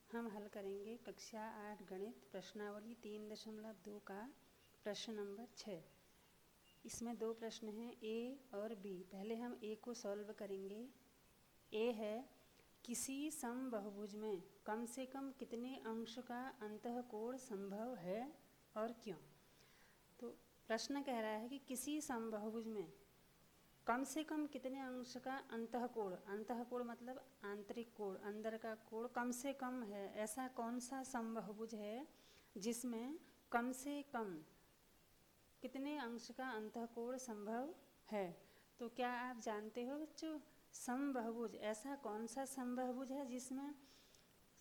हम हल करेंगे कक्षा 8 गणित प्रश्नावली 3.2 का प्रश्न नंबर 6। इसमें दो प्रश्न हैं ए और बी। पहले हम ए को सॉल्व करेंगे। ए है किसी समबहुभुज में कम से कम कितने अंश का अंतःकोण संभव है और क्यों। तो प्रश्न कह रहा है कि किसी समबहुभुज में कम से कम कितने अंश का अंतःकोण मतलब आंतरिक कोण, अंदर का कोण कम से कम है। ऐसा कौन सा समबहुभुज है जिसमें कम से कम कितने अंश का अंतःकोण संभव है। तो क्या आप जानते हो बच्चों, समबहुभुज ऐसा कौन सा समबहुभुज है जिसमें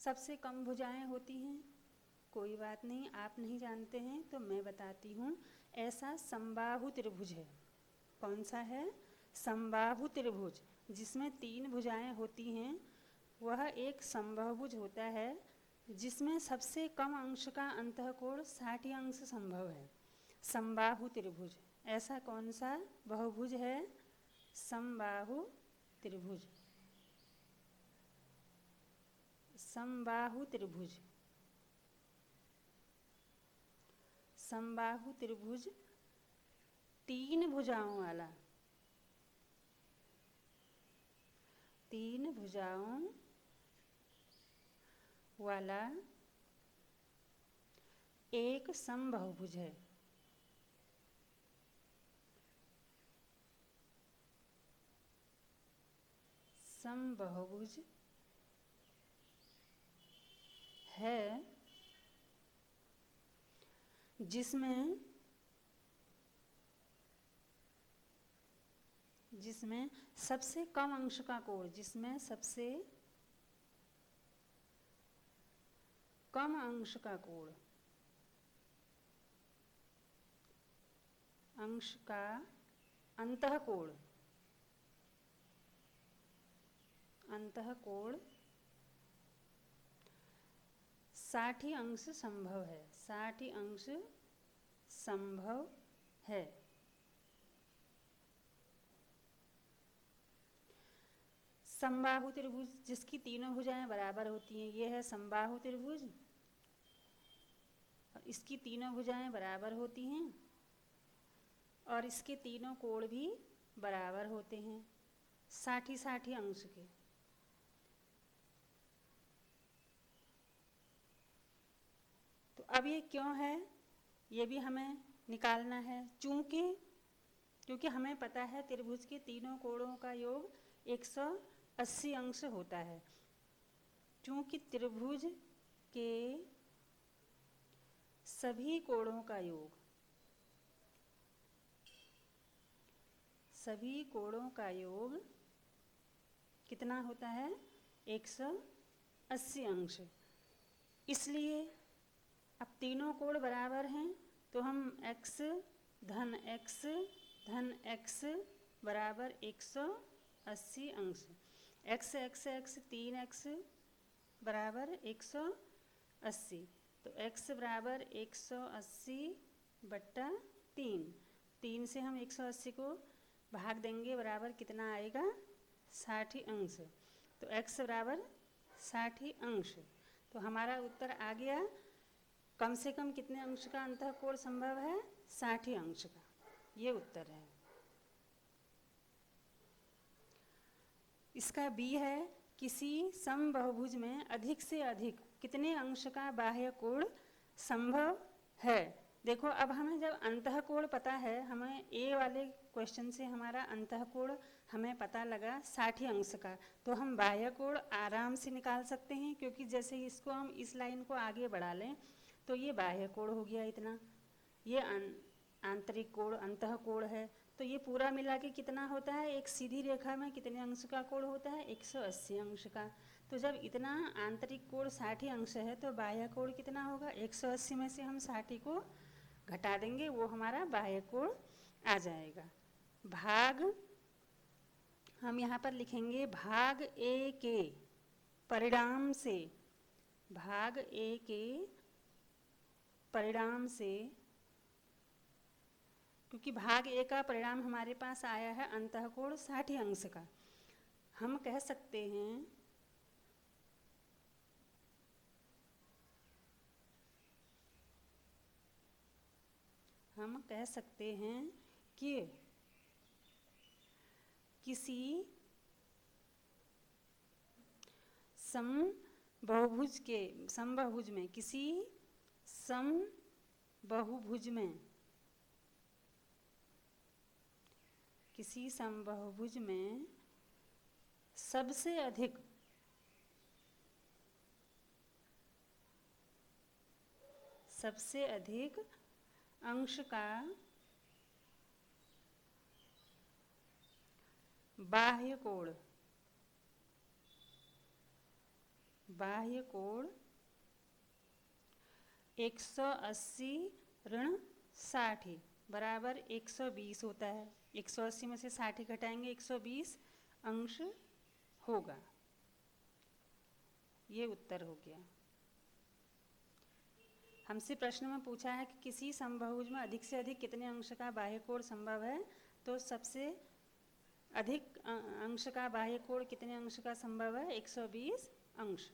सबसे कम भुजाएं होती हैं। कोई बात नहीं, आप नहीं जानते हैं तो मैं बताती हूँ। ऐसा समबाहु त्रिभुज है। कौन सा है? समबाहु त्रिभुज, जिसमें 3 भुजाएं होती हैं। वह एक समबहुभुज होता है जिसमें सबसे कम अंश का अंतःकोण 60 अंश संभव है। समबाहु त्रिभुज ऐसा कौन सा बहुभुज है? समबाहु त्रिभुज। समबाहु त्रिभुज, समबाहु त्रिभुज 3 भुजाओं वाला, 3 भुजाओं वाला एक समबहुभुज है। समबहुभुज है जिसमें सबसे कम अंश का कोण, जिसमें सबसे कम अंश का कोण, अंश का अंतःकोण 60 अंश संभव है। 60 अंश संभव है। समबाहु त्रिभुज जिसकी तीनों भुजाएं बराबर होती हैं, ये है समबाहु त्रिभुज। और इसकी तीनों भुजाएं बराबर होती हैं और इसके तीनों कोण भी बराबर होते हैं 60 अंश के। तो अब ये क्यों है, ये भी हमें निकालना है। क्योंकि हमें पता है त्रिभुज के तीनों कोणों का योग 180 अंश होता है। चूंकि त्रिभुज के सभी कोणों का योग कितना होता है? 180 अंश। इसलिए अब तीनों कोण बराबर हैं तो हम x धन x बराबर 180 अंश। x 3x बराबर 180। तो x बराबर 180 बट्टा 3 से हम 180 को भाग देंगे, बराबर कितना आएगा? 60 अंश। तो x बराबर 60 अंश। तो हमारा उत्तर आ गया। कम से कम कितने अंश का अंतःकोण संभव है? 60 अंश का। ये उत्तर है। इसका बी है किसी समबहुभुज में अधिक से अधिक कितने अंश का बाह्य कोण संभव है। देखो, अब हमें जब अंतःकोण पता है, हमें ए वाले क्वेश्चन से हमारा अंतःकोण हमें पता लगा 60 अंश का, तो हम बाह्य कोण आराम से निकाल सकते हैं। क्योंकि जैसे इसको हम इस लाइन को आगे बढ़ा लें तो ये बाह्य कोण हो गया इतना, ये आंतरिक कोण अंतःकोण है। तो ये पूरा मिला के कितना होता है? एक सीधी रेखा में कितने अंश का कोण होता है? 180 अंश का। तो जब इतना आंतरिक कोण 60 अंश है तो बाह्य कोण कितना होगा? 180 में से हम 60 को घटा देंगे, वो हमारा बाह्य कोण आ जाएगा। भाग हम यहाँ पर लिखेंगे भाग ए के परिणाम से, भाग ए के परिणाम से, क्योंकि भाग ए का परिणाम हमारे पास आया है अंतःकोण 60 अंश का। हम कह सकते हैं हम कह सकते हैं कि किसी समबहुभुज में किसी समबहुभुज में सबसे अधिक अंश का बाह्य कोण 180-60 बराबर 120 होता है। 180 में से 60 घटाएंगे 120 अंश होगा। ये उत्तर हो गया। हमसे प्रश्न में पूछा है कि किसी समबहुभुज में अधिक से अधिक कितने अंश का बाह्य कोण संभव है, तो सबसे अधिक अंश का बाह्य कोण कितने अंश का संभव है? 120 अंश।